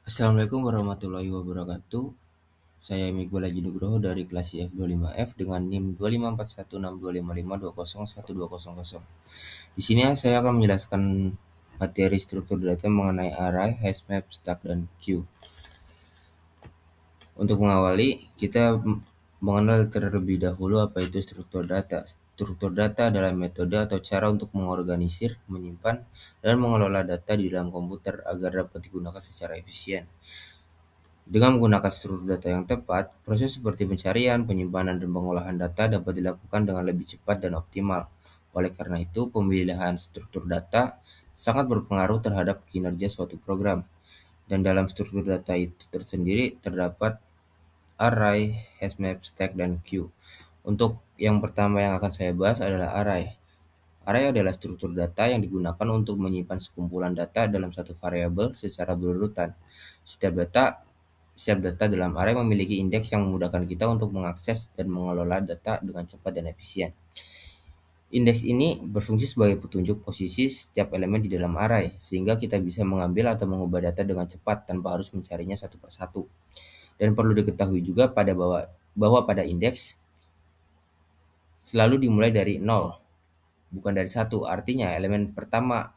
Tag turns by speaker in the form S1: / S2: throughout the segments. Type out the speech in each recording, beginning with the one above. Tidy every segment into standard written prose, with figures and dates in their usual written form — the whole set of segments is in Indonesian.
S1: Assalamualaikum warahmatullahi wabarakatuh. Saya Iqbal Haji Nugroho dari kelas IF25F dengan NIM 2541625520120. Di sini saya akan menjelaskan materi struktur data mengenai array, hashmap, stack, dan queue. Untuk mengawali, kita mengenal terlebih dahulu apa itu struktur data. Struktur data adalah metode atau cara untuk mengorganisir, menyimpan, dan mengelola data di dalam komputer agar dapat digunakan secara efisien. Dengan menggunakan struktur data yang tepat, proses seperti pencarian, penyimpanan, dan pengolahan data dapat dilakukan dengan lebih cepat dan optimal. Oleh karena itu, pemilihan struktur data sangat berpengaruh terhadap kinerja suatu program. Dan dalam struktur data itu tersendiri terdapat array, hashmap, stack, dan queue. Untuk yang pertama yang akan saya bahas adalah array. Array adalah struktur data yang digunakan untuk menyimpan sekumpulan data dalam satu variabel secara berurutan. Setiap data dalam array memiliki indeks yang memudahkan kita untuk mengakses dan mengelola data dengan cepat dan efisien. Indeks ini berfungsi sebagai petunjuk posisi setiap elemen di dalam array, sehingga kita bisa mengambil atau mengubah data dengan cepat tanpa harus mencarinya satu persatu. Dan perlu diketahui juga bahwa pada indeks selalu dimulai dari 0, bukan dari 1. Artinya elemen pertama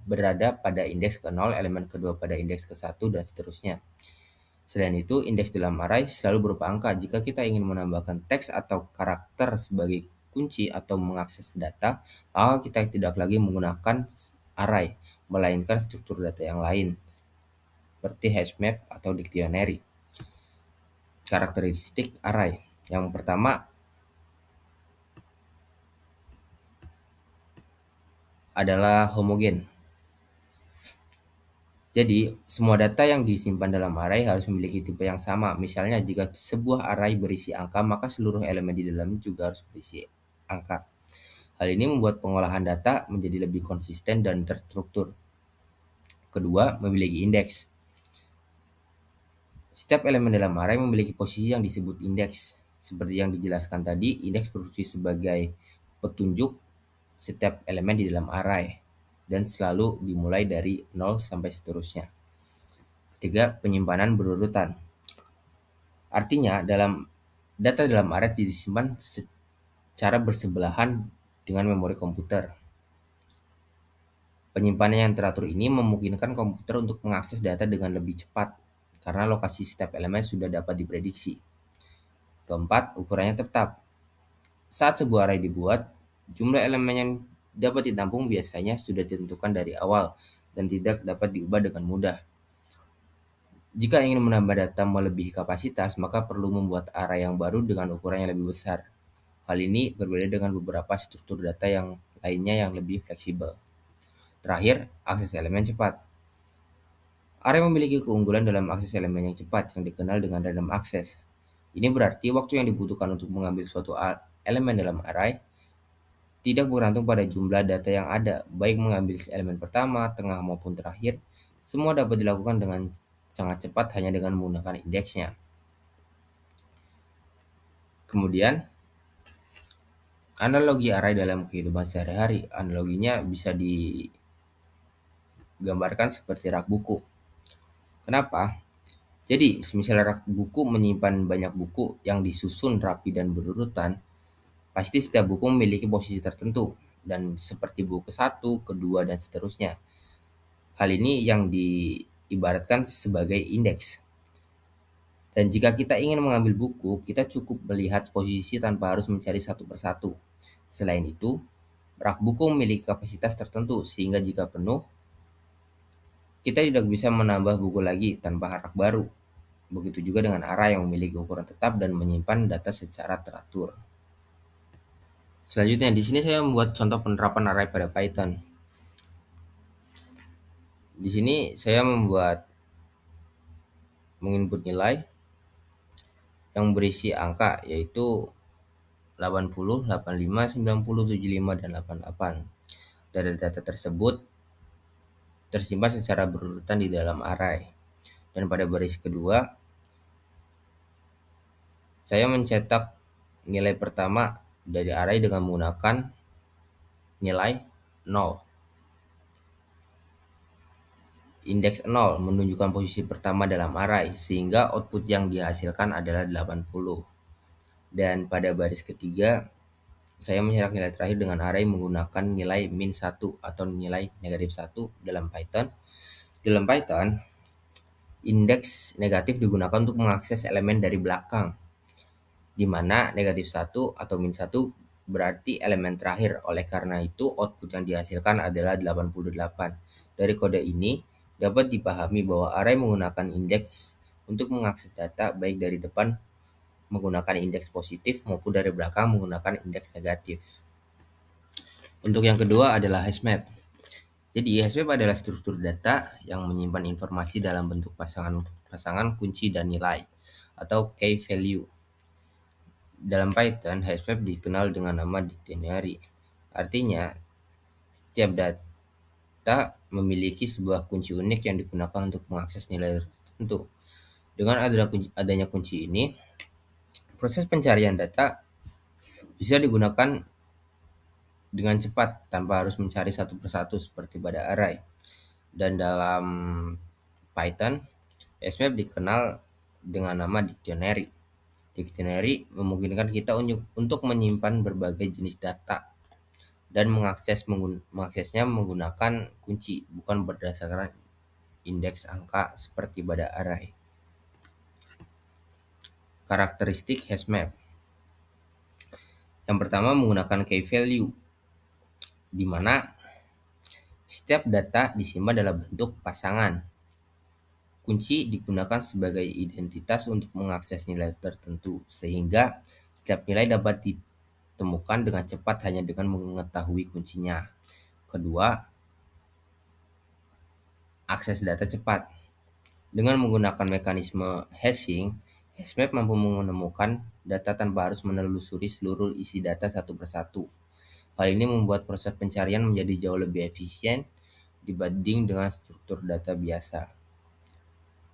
S1: berada pada indeks ke 0, elemen kedua pada indeks ke 1, dan seterusnya. Selain itu, indeks dalam array selalu berupa angka. Jika kita ingin menambahkan teks atau karakter sebagai kunci atau mengakses data, maka kita tidak lagi menggunakan array, melainkan struktur data yang lain, seperti hashmap atau dictionary. Karakteristik array. Yang pertama adalah homogen. Jadi, semua data yang disimpan dalam array harus memiliki tipe yang sama. Misalnya, jika sebuah array berisi angka, maka seluruh elemen di dalamnya juga harus berisi angka. Hal ini membuat pengolahan data menjadi lebih konsisten dan terstruktur. Kedua, memiliki indeks. Setiap elemen dalam array memiliki posisi yang disebut indeks. Seperti yang dijelaskan tadi, indeks berfungsi sebagai petunjuk setiap elemen di dalam array dan selalu dimulai dari 0 sampai seterusnya. Ketiga, penyimpanan berurutan. Artinya, data dalam array disimpan secara bersebelahan dengan memori komputer. Penyimpanan yang teratur ini memungkinkan komputer untuk mengakses data dengan lebih cepat karena lokasi setiap elemen sudah dapat diprediksi. Keempat, ukurannya tetap. Saat sebuah array dibuat, jumlah elemen yang dapat ditampung biasanya sudah ditentukan dari awal dan tidak dapat diubah dengan mudah. Jika ingin menambah data melebihi kapasitas, maka perlu membuat array yang baru dengan ukuran yang lebih besar. Hal ini berbeda dengan beberapa struktur data yang lainnya yang lebih fleksibel. Terakhir, akses elemen cepat. Array memiliki keunggulan dalam akses elemen yang cepat yang dikenal dengan random access. Ini berarti waktu yang dibutuhkan untuk mengambil suatu elemen dalam array tidak bergantung pada jumlah data yang ada, baik mengambil elemen pertama, tengah, maupun terakhir. Semua dapat dilakukan dengan sangat cepat hanya dengan menggunakan indeksnya. Kemudian, analogi array dalam kehidupan sehari-hari. Analoginya bisa digambarkan seperti rak buku. Kenapa? Jadi, semisal rak buku menyimpan banyak buku yang disusun rapi dan berurutan, pasti setiap buku memiliki posisi tertentu, dan seperti buku ke-1, kedua, dan seterusnya. Hal ini yang diibaratkan sebagai indeks. Dan jika kita ingin mengambil buku, kita cukup melihat posisi tanpa harus mencari satu persatu. Selain itu, rak buku memiliki kapasitas tertentu, sehingga jika penuh, kita tidak bisa menambah buku lagi tanpa rak baru. Begitu juga dengan array yang memiliki ukuran tetap dan menyimpan data secara teratur. Selanjutnya, di sini saya membuat contoh penerapan array pada Python. Di sini saya menginput nilai yang berisi angka, yaitu 80, 85, 90, 75, dan 88. Dari data tersebut tersimpan secara berurutan di dalam array. Dan pada baris kedua, saya mencetak nilai pertama dari array dengan menggunakan nilai 0. Indeks 0 menunjukkan posisi pertama dalam array, sehingga output yang dihasilkan adalah 80. Dan pada baris ketiga, saya mencetak nilai terakhir dengan array menggunakan nilai min 1 atau nilai negatif 1 dalam Python. Dalam Python, indeks negatif digunakan untuk mengakses elemen dari belakang, di mana negatif 1 atau min 1 berarti elemen terakhir. Oleh karena itu, output yang dihasilkan adalah 88. Dari kode ini, dapat dipahami bahwa array menggunakan indeks untuk mengakses data baik dari depan menggunakan indeks positif maupun dari belakang menggunakan indeks negatif. Untuk yang kedua adalah hashmap. Jadi hashmap adalah struktur data yang menyimpan informasi dalam bentuk pasangan kunci dan nilai atau key value. Dalam Python, hashmap dikenal dengan nama dictionary. Artinya, setiap data memiliki sebuah kunci unik yang digunakan untuk mengakses nilai tertentu. Dengan adanya kunci ini, proses pencarian data bisa digunakan dengan cepat tanpa harus mencari satu persatu seperti pada array. Dan dalam Python, hashmap dikenal dengan nama dictionary. Dictionary memungkinkan kita untuk menyimpan berbagai jenis data dan mengaksesnya menggunakan kunci, bukan berdasarkan indeks angka seperti pada array. Karakteristik hashmap. Yang pertama menggunakan key value, di mana setiap data disimpan dalam bentuk pasangan. Kunci digunakan sebagai identitas untuk mengakses nilai tertentu, sehingga setiap nilai dapat ditemukan dengan cepat hanya dengan mengetahui kuncinya. Kedua, akses data cepat. Dengan menggunakan mekanisme hashing, hashmap mampu menemukan data tanpa harus menelusuri seluruh isi data satu persatu. Hal ini membuat proses pencarian menjadi jauh lebih efisien dibanding dengan struktur data biasa.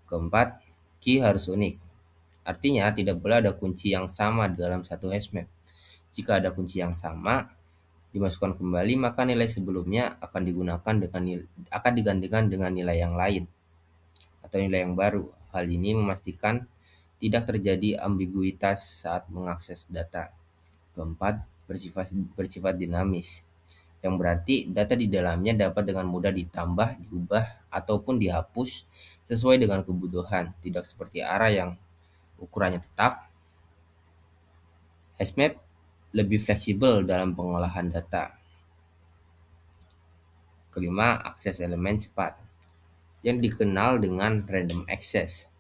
S1: Keempat, key harus unik. Artinya tidak boleh ada kunci yang sama dalam satu hashmap. Jika ada kunci yang sama dimasukkan kembali, maka nilai sebelumnya akan digantikan dengan nilai yang lain atau nilai yang baru. Hal ini memastikan tidak terjadi ambiguitas saat mengakses data. Keempat, bersifat dinamis, yang berarti data di dalamnya dapat dengan mudah ditambah, diubah, ataupun dihapus sesuai dengan kebutuhan, tidak seperti array yang ukurannya tetap. Hashmap lebih fleksibel dalam pengolahan data. Kelima, akses elemen cepat, yang dikenal dengan random access.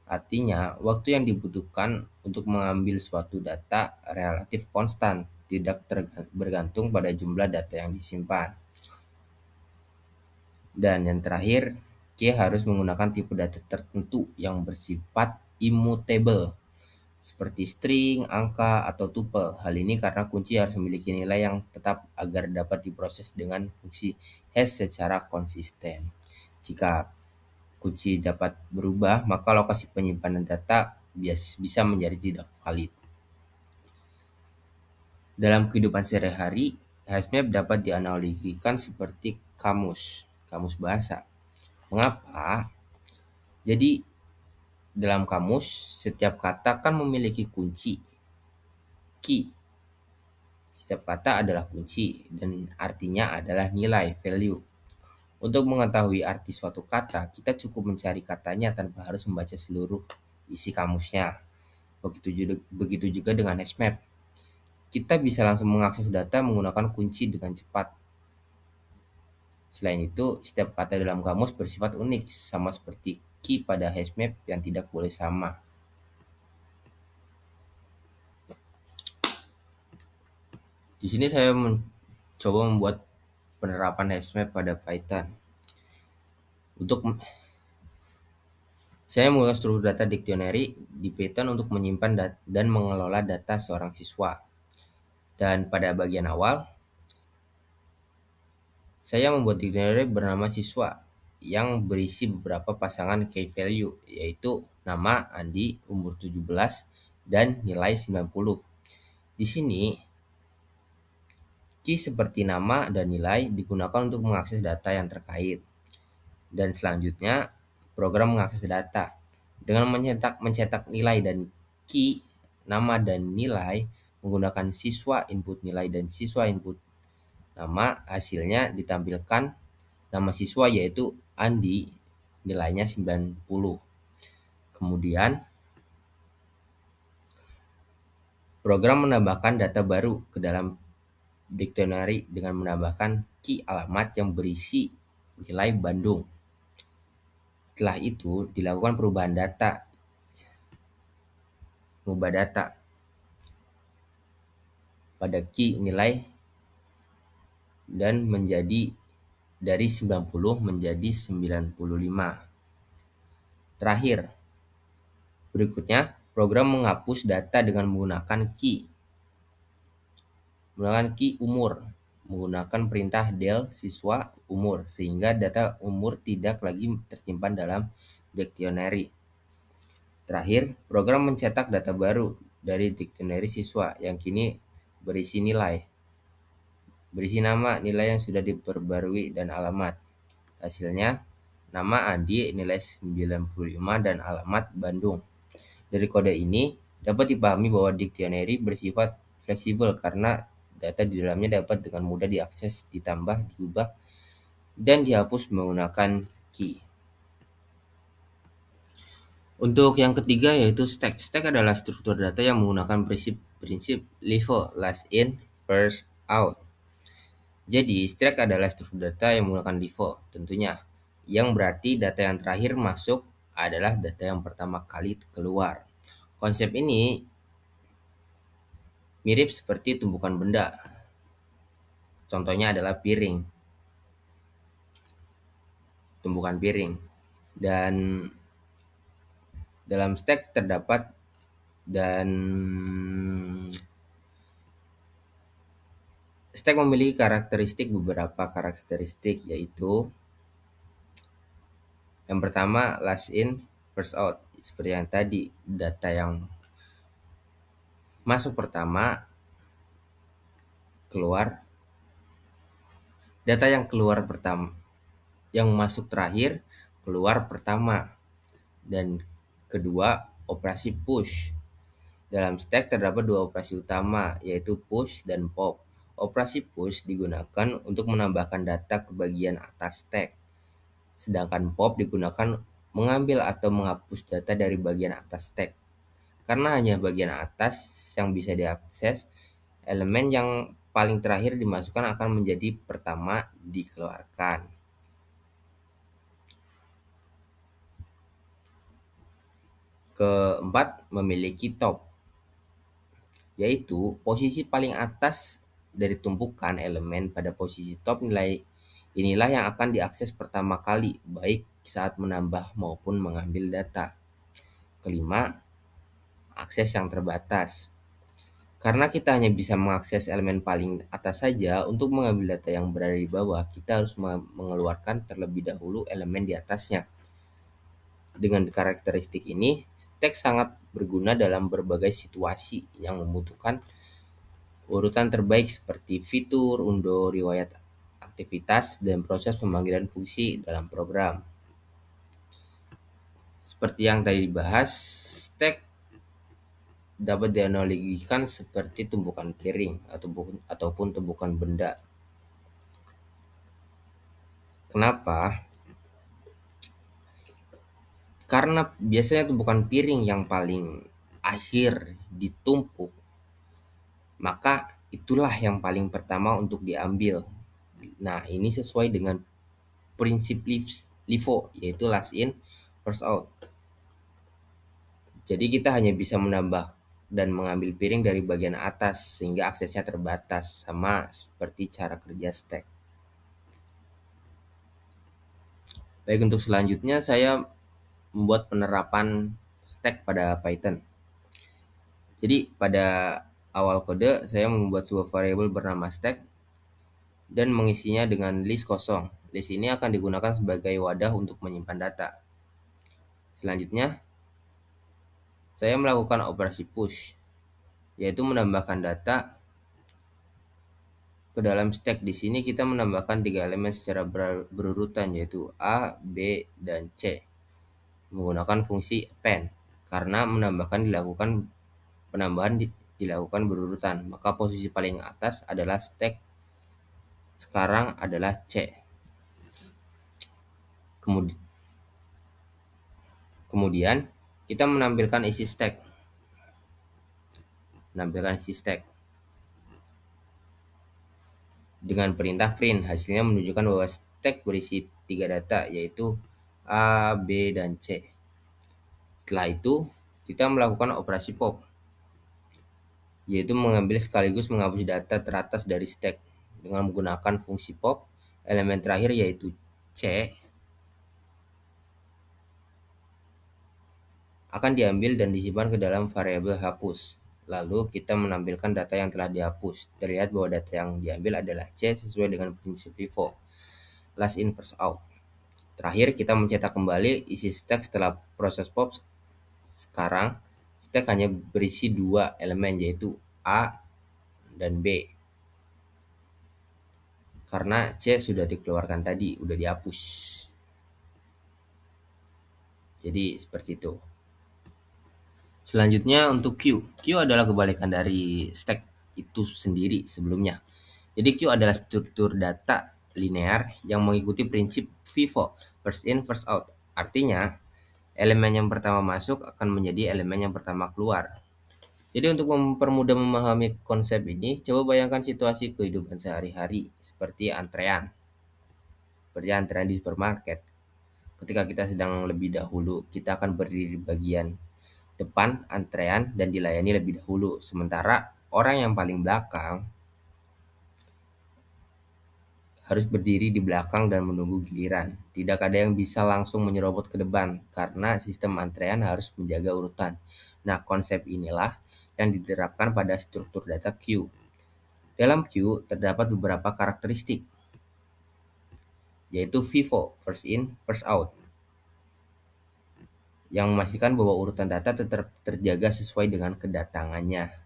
S1: Artinya, waktu yang dibutuhkan untuk mengambil suatu data relatif konstan, tidak bergantung pada jumlah data yang disimpan. Dan yang terakhir, K harus menggunakan tipe data tertentu yang bersifat immutable, seperti string, angka, atau tuple. Hal ini karena kunci harus memiliki nilai yang tetap agar dapat diproses dengan fungsi hash secara konsisten. Jika kunci dapat berubah, maka lokasi penyimpanan data bisa menjadi tidak valid. Dalam kehidupan sehari-hari, hashmap dapat dianalogikan seperti kamus bahasa. Mengapa? Jadi dalam kamus, setiap kata kan memiliki kunci, key. Setiap kata adalah kunci dan artinya adalah nilai, value. Untuk mengetahui arti suatu kata, kita cukup mencari katanya tanpa harus membaca seluruh isi kamusnya. Begitu juga dengan hashmap. Kita bisa langsung mengakses data menggunakan kunci dengan cepat. Selain itu, setiap kata dalam kamus bersifat unik, sama seperti key pada hashmap yang tidak boleh sama. Di sini saya mencoba membuat penerapan hashmap pada Python. Saya menggunakan struktur data dictionary di Python untuk menyimpan dan mengelola data seorang siswa. Dan pada bagian awal, saya membuat dictionary bernama siswa yang berisi beberapa pasangan key value, yaitu nama Andi, umur 17, dan nilai 90. Di sini, key seperti nama dan nilai digunakan untuk mengakses data yang terkait. Dan selanjutnya, program mengakses data. Dengan mencetak nilai dan key, nama dan nilai, menggunakan siswa input nilai dan siswa input nama, hasilnya ditampilkan nama siswa yaitu Andi, nilainya 90. Kemudian, program menambahkan data baru ke dalam dictionary dengan menambahkan key alamat yang berisi nilai Bandung. Setelah itu, dilakukan perubahan data, mengubah data pada key nilai dan menjadi dari 90 menjadi 95. Terakhir, berikutnya, program menghapus data dengan menggunakan key umur, menggunakan perintah del siswa umur, sehingga data umur tidak lagi tersimpan dalam dictionary. Terakhir, program mencetak data baru dari dictionary siswa yang kini berisi nama, nilai yang sudah diperbarui, dan alamat. Hasilnya, nama Andi nilai 95 dan alamat Bandung. Dari kode ini dapat dipahami bahwa dictionary bersifat fleksibel karena data di dalamnya dapat dengan mudah diakses, ditambah, diubah, dan dihapus menggunakan key. Untuk yang ketiga yaitu stack. Stack adalah struktur data yang menggunakan prinsip LIFO, last in, first out. Jadi, stack adalah struktur data yang menggunakan LIFO tentunya, yang berarti data yang terakhir masuk adalah data yang pertama kali keluar. Konsep ini mirip seperti tumpukan benda. Contohnya adalah tumpukan piring. Dan dalam stack terdapat dan stack memiliki beberapa karakteristik, yaitu yang pertama last in first out. Seperti yang tadi, data yang masuk pertama keluar, data yang keluar pertama, yang masuk terakhir keluar pertama. Dan kedua, operasi push. Dalam stack terdapat dua operasi utama, yaitu push dan pop. Operasi push digunakan untuk menambahkan data ke bagian atas stack, sedangkan pop digunakan mengambil atau menghapus data dari bagian atas stack. Karena hanya bagian atas yang bisa diakses, elemen yang paling terakhir dimasukkan akan menjadi pertama dikeluarkan. Keempat, memiliki top, yaitu posisi paling atas dari tumpukan elemen. Pada posisi top, nilai inilah yang akan diakses pertama kali, baik saat menambah maupun mengambil data. Kelima, akses yang terbatas. Karena kita hanya bisa mengakses elemen paling atas saja, untuk mengambil data yang berada di bawah, kita harus mengeluarkan terlebih dahulu elemen di atasnya. Dengan karakteristik ini, stack sangat berguna dalam berbagai situasi yang membutuhkan urutan terbaik seperti fitur, undo, riwayat aktivitas, dan proses pemanggilan fungsi dalam program. Seperti yang tadi dibahas, stack dapat dianalogikan seperti tumpukan piring ataupun tumpukan benda. Kenapa? Karena biasanya tumpukan piring yang paling akhir ditumpuk, maka itulah yang paling pertama untuk diambil. Nah, ini sesuai dengan prinsip LIFO, yaitu last in, first out. Jadi kita hanya bisa menambah dan mengambil piring dari bagian atas sehingga aksesnya terbatas, sama seperti cara kerja stack. Baik, untuk selanjutnya saya membuat penerapan stack pada Python. Jadi pada awal kode saya membuat sebuah variabel bernama stack dan mengisinya dengan list kosong. List ini akan digunakan sebagai wadah untuk menyimpan data. Selanjutnya, saya melakukan operasi push, yaitu menambahkan data ke dalam stack. Di sini kita menambahkan 3 elemen secara berurutan, yaitu A, B, dan C menggunakan fungsi append. Karena penambahan dilakukan berurutan, maka posisi paling atas adalah stack sekarang adalah C. Kemudian kita menampilkan isi stack. Dengan perintah print, hasilnya menunjukkan bahwa stack berisi 3 data, yaitu A, B, dan C. Setelah itu, kita melakukan operasi pop, yaitu mengambil sekaligus menghapus data teratas dari stack. Dengan menggunakan fungsi pop, elemen terakhir yaitu C akan diambil dan disimpan ke dalam variabel hapus. Lalu kita menampilkan data yang telah dihapus. Terlihat bahwa data yang diambil adalah C sesuai dengan prinsip FIFO, last in first out. Terakhir, kita mencetak kembali isi stack setelah proses pop. Sekarang, stack hanya berisi 2 elemen, yaitu A dan B. Karena C sudah dikeluarkan tadi, sudah dihapus. Jadi seperti itu. Selanjutnya untuk Q. Q adalah kebalikan dari stack itu sendiri sebelumnya. Jadi Q adalah struktur data linear yang mengikuti prinsip FIFO, first in, first out. Artinya, elemen yang pertama masuk akan menjadi elemen yang pertama keluar. Jadi untuk mempermudah memahami konsep ini, coba bayangkan situasi kehidupan sehari-hari seperti antrean di supermarket. Ketika kita sedang lebih dahulu, kita akan berdiri di bagian depan antrean dan dilayani lebih dahulu. Sementara orang yang paling belakang harus berdiri di belakang dan menunggu giliran. Tidak ada yang bisa langsung menyerobot ke depan karena sistem antrean harus menjaga urutan. Nah, konsep inilah yang diterapkan pada struktur data Q. Dalam Q terdapat beberapa karakteristik, yaitu FIFO, first in, first out, yang memastikan bahwa urutan data tetap terjaga sesuai dengan kedatangannya.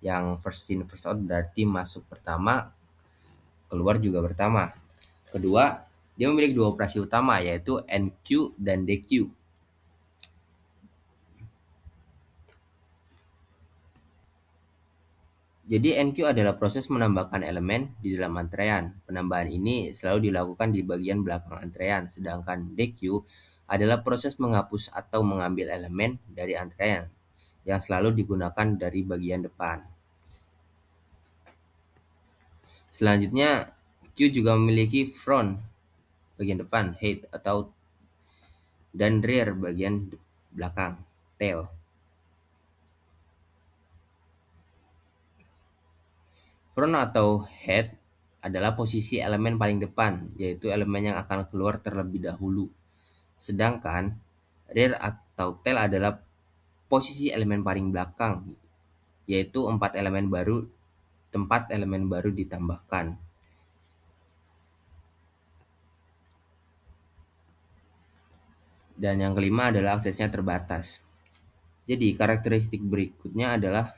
S1: Yang first in, first out berarti masuk pertama, keluar juga pertama. Kedua, dia memiliki 2 operasi utama, yaitu NQ dan DQ. Jadi NQ adalah proses menambahkan elemen di dalam antrean. Penambahan ini selalu dilakukan di bagian belakang antrean, sedangkan DQ adalah proses menghapus atau mengambil elemen dari antrean yang selalu digunakan dari bagian depan. Selanjutnya, Q juga memiliki front bagian depan, head, dan rear bagian belakang, tail. Front atau head adalah posisi elemen paling depan, yaitu elemen yang akan keluar terlebih dahulu. Sedangkan rear atau tail adalah posisi elemen paling belakang, yaitu tempat elemen baru ditambahkan. Dan yang kelima adalah aksesnya terbatas. Jadi karakteristik berikutnya adalah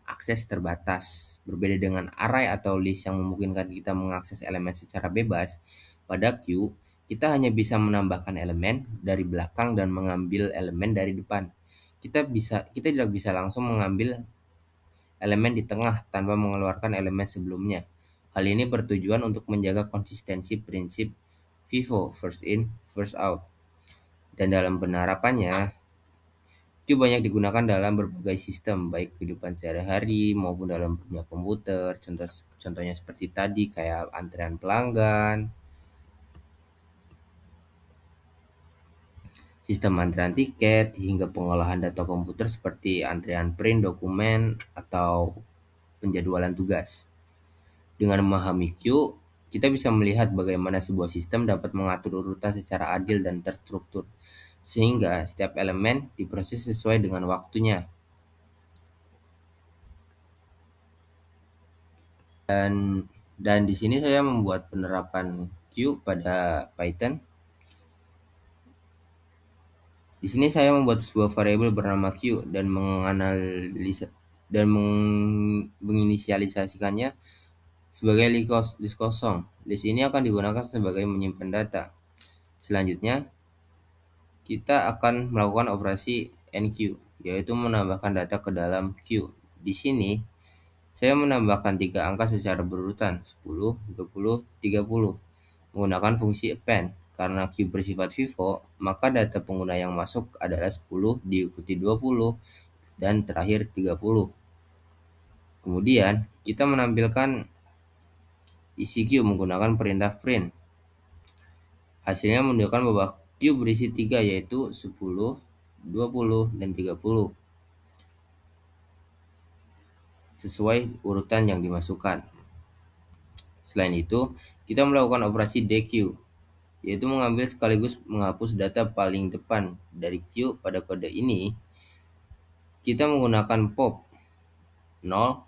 S1: akses terbatas. Berbeda dengan array atau list yang memungkinkan kita mengakses elemen secara bebas, pada Q kita hanya bisa menambahkan elemen dari belakang dan mengambil elemen dari depan. Kita tidak bisa langsung mengambil elemen di tengah tanpa mengeluarkan elemen sebelumnya. Hal ini bertujuan untuk menjaga konsistensi prinsip FIFO, first in, first out. Dan dalam penerapannya, Q banyak digunakan dalam berbagai sistem, baik kehidupan sehari-hari maupun dalam dunia komputer. Contohnya seperti tadi, kayak antrean pelanggan, sistem antrean tiket, hingga pengolahan data komputer seperti antrean print dokumen atau penjadwalan tugas. Dengan memahami Q, kita bisa melihat bagaimana sebuah sistem dapat mengatur urutan secara adil dan terstruktur, sehingga setiap elemen diproses sesuai dengan waktunya. Dan di sini saya membuat penerapan Q pada Python. Di sini saya membuat sebuah variabel bernama Q dan menginisialisasikannya sebagai list kosong. List ini akan digunakan sebagai menyimpan data. Selanjutnya, kita akan melakukan operasi NQ, yaitu menambahkan data ke dalam queue. Di sini, saya menambahkan 3 angka secara berurutan, 10, 20, 30, menggunakan fungsi append. Karena queue bersifat FIFO, maka data pengguna yang masuk adalah 10, diikuti 20, dan terakhir 30. Kemudian, kita menampilkan isi queue menggunakan perintah print. Hasilnya menunjukkan bahwa queue berisi 3, yaitu 10, 20, dan 30, sesuai urutan yang dimasukkan. Selain itu, kita melakukan operasi dequeue, yaitu mengambil sekaligus menghapus data paling depan dari queue. Pada kode ini, kita menggunakan pop 0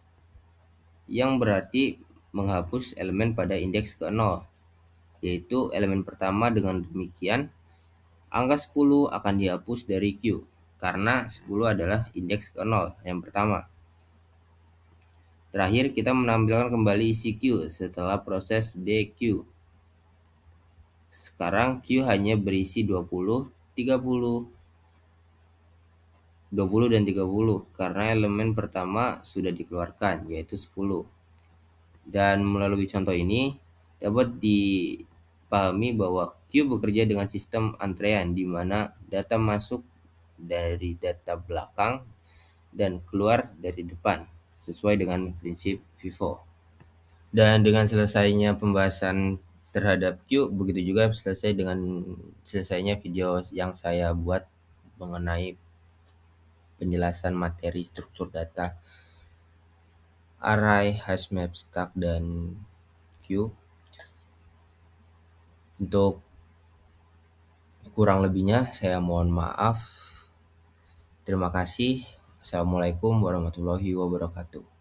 S1: yang berarti menghapus elemen pada indeks ke-0, yaitu elemen pertama. Dengan demikian, angka 10 akan dihapus dari queue, karena 10 adalah indeks ke-0 yang pertama. Terakhir, kita menampilkan kembali isi queue setelah proses dequeue. Sekarang queue hanya berisi 20, 30, 20 dan 30 karena elemen pertama sudah dikeluarkan, yaitu 10. Dan melalui contoh ini dapat dipahami bahwa queue bekerja dengan sistem antrean di mana data masuk dari data belakang dan keluar dari depan sesuai dengan prinsip FIFO. Dan dengan selesainya pembahasan terhadap queue, begitu juga selesainya video yang saya buat mengenai penjelasan materi struktur data, array, hashmap, stack, dan queue. Untuk kurang lebihnya saya mohon maaf. Terima kasih. Assalamualaikum warahmatullahi wabarakatuh.